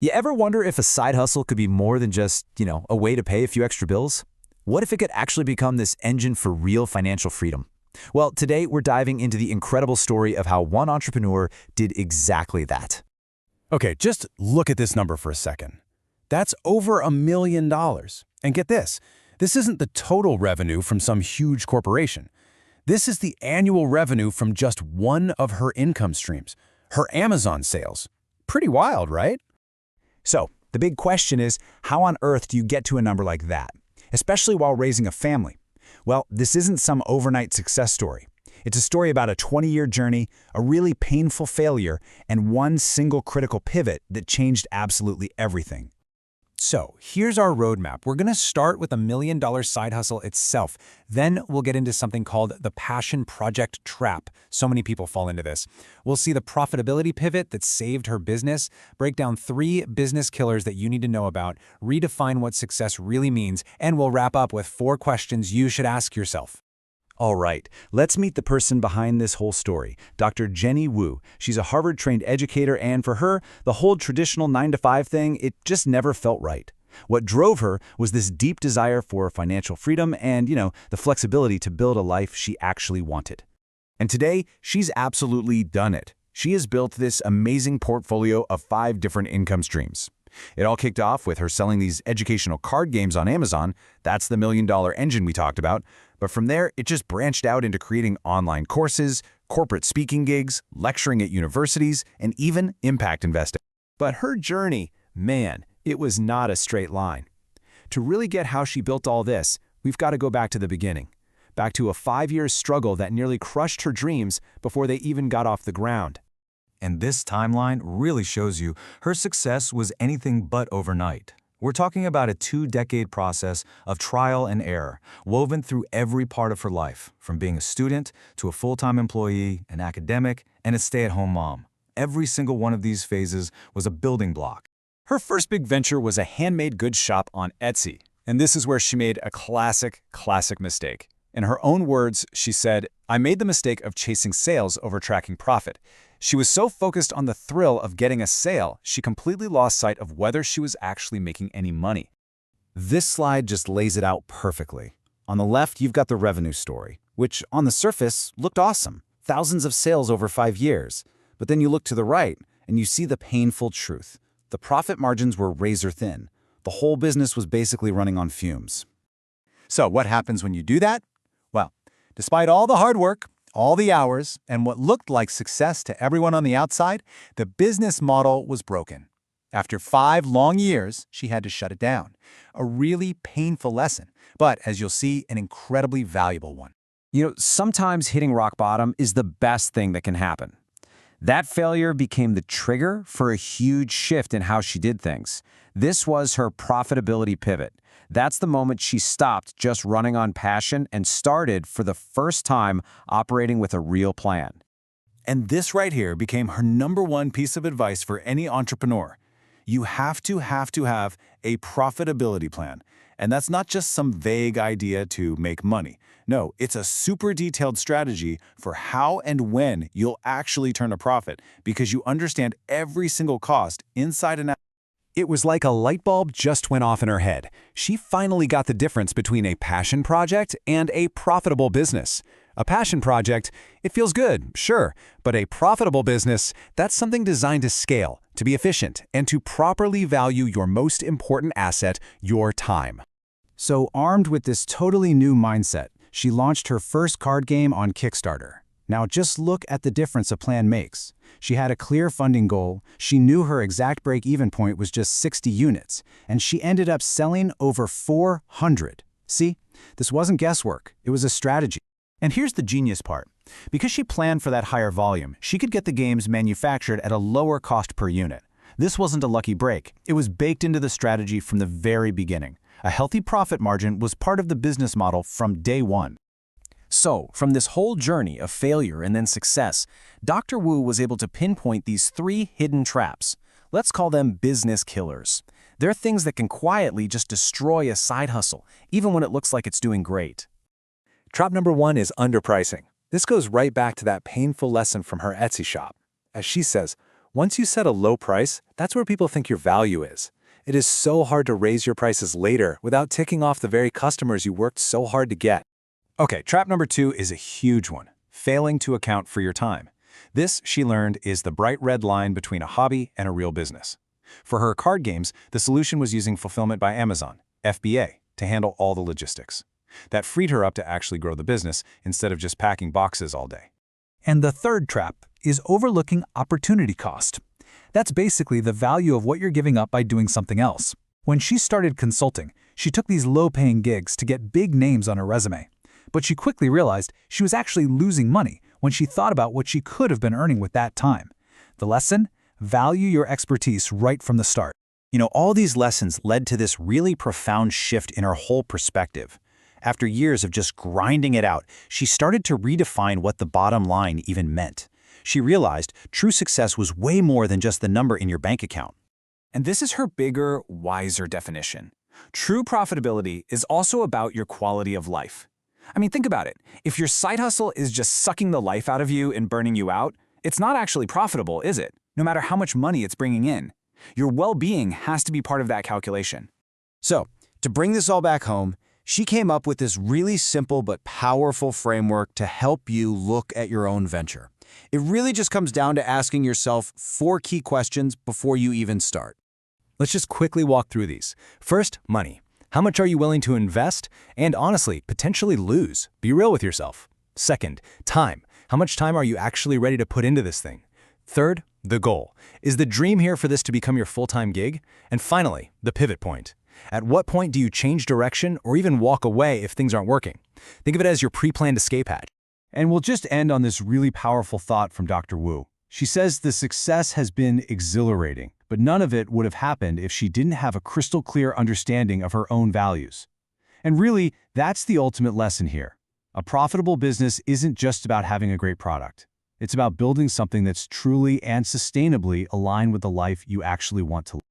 You ever wonder if a side hustle could be more than just, a way to pay a few extra bills? What if it could actually become this engine for real financial freedom? Well, today we're diving into the incredible story of how one entrepreneur did exactly that. Okay, just look at this number for a second. That's over $1 million. And get this isn't the total revenue from some huge corporation. This is the annual revenue from just one of her income streams, her Amazon sales. Pretty wild, right? So, the big question is, how on earth do you get to a number like that, especially while raising a family? Well, this isn't some overnight success story. It's a story about a 20-year journey, a really painful failure, and one single critical pivot that changed absolutely everything. So, here's our roadmap. We're going to start with $1 million side hustle itself. Then we'll get into something called the passion project trap. So many people fall into this. We'll see the profitability pivot that saved her business, break down 3 business killers that you need to know about, redefine what success really means, and we'll wrap up with 4 questions you should ask yourself. All right, let's meet the person behind this whole story, Dr. Jenny Wu. She's a Harvard-trained educator, and for her, the whole traditional 9-to-5 thing, it just never felt right. What drove her was this deep desire for financial freedom and, the flexibility to build a life she actually wanted. And today, she's absolutely done it. She has built this amazing portfolio of 5 different income streams. It all kicked off with her selling these educational card games on Amazon. That's the $1 million engine we talked about. But from there, it just branched out into creating online courses, corporate speaking gigs, lecturing at universities, and even impact investing. But her journey, man, it was not a straight line. To really get how she built all this, we've got to go back to the beginning. Back to a 5-year struggle that nearly crushed her dreams before they even got off the ground. And this timeline really shows you her success was anything but overnight. We're talking about a 2-decade process of trial and error, woven through every part of her life, from being a student to a full-time employee, an academic, and a stay-at-home mom. Every single one of these phases was a building block. Her first big venture was a handmade goods shop on Etsy, and this is where she made a classic mistake. In her own words, she said, "I made the mistake of chasing sales over tracking profit." She was so focused on the thrill of getting a sale, she completely lost sight of whether she was actually making any money. This slide just lays it out perfectly. On the left, you've got the revenue story, which on the surface looked awesome. Thousands of sales over 5 years. But then you look to the right, and you see the painful truth. The profit margins were razor thin. The whole business was basically running on fumes. So what happens when you do that? Well, despite all the hard work, all the hours, and what looked like success to everyone on the outside, the business model was broken. After 5 long years, she had to shut it down. A really painful lesson, but as you'll see, an incredibly valuable one. Sometimes hitting rock bottom is the best thing that can happen. That failure became the trigger for a huge shift in how she did things. This was her profitability pivot. That's the moment she stopped just running on passion and started, for the first time, operating with a real plan. And this right here became her #1 piece of advice for any entrepreneur. You have to have a profitability plan. And that's not just some vague idea to make money. No, it's a super detailed strategy for how and when you'll actually turn a profit, because you understand every single cost inside and out. It was like a light bulb just went off in her head. She finally got the difference between a passion project and a profitable business. A passion project, it feels good, sure, but a profitable business, that's something designed to scale, to be efficient, and to properly value your most important asset, your time. So, armed with this totally new mindset, she launched her first card game on Kickstarter. Now just look at the difference a plan makes. She had a clear funding goal, she knew her exact break-even point was just 60 units, and she ended up selling over 400. See, this wasn't guesswork, it was a strategy. And here's the genius part. Because she planned for that higher volume, she could get the games manufactured at a lower cost per unit. This wasn't a lucky break, it was baked into the strategy from the very beginning. A healthy profit margin was part of the business model from day one. So, from this whole journey of failure and then success, Dr. Wu was able to pinpoint these 3 hidden traps. Let's call them business killers. They're things that can quietly just destroy a side hustle, even when it looks like it's doing great. Trap #1 is underpricing. This goes right back to that painful lesson from her Etsy shop. As she says, Once you set a low price, that's where people think your value is. It is so hard to raise your prices later without ticking off the very customers you worked so hard to get. Okay, trap number 2 is a huge one: failing to account for your time. This, she learned, is the bright red line between a hobby and a real business. For her card games, the solution was using Fulfillment by Amazon, FBA, to handle all the logistics. That freed her up to actually grow the business instead of just packing boxes all day. And the third trap is overlooking opportunity cost. That's basically the value of what you're giving up by doing something else. When she started consulting, she took these low-paying gigs to get big names on her resume. But she quickly realized she was actually losing money when she thought about what she could have been earning with that time. The lesson? Value your expertise right from the start. You know, all these lessons led to this really profound shift in her whole perspective. After years of just grinding it out, she started to redefine what the bottom line even meant. She realized true success was way more than just the number in your bank account. And this is her bigger, wiser definition. True profitability is also about your quality of life. I mean, think about it. If your side hustle is just sucking the life out of you and burning you out, it's not actually profitable, is it? No matter how much money it's bringing in. Your well-being has to be part of that calculation. So, to bring this all back home, she came up with this really simple but powerful framework to help you look at your own venture. It really just comes down to asking yourself 4 key questions before you even start. Let's just quickly walk through these. First, money. How much are you willing to invest and, honestly, potentially lose? Be real with yourself. Second, time. How much time are you actually ready to put into this thing? Third, the goal. Is the dream here for this to become your full-time gig? And finally, the pivot point. At what point do you change direction or even walk away if things aren't working? Think of it as your pre-planned escape hatch. And we'll just end on this really powerful thought from Dr. Wu. She says the success has been exhilarating, but none of it would have happened if she didn't have a crystal clear understanding of her own values. And really, that's the ultimate lesson here. A profitable business isn't just about having a great product. It's about building something that's truly and sustainably aligned with the life you actually want to live.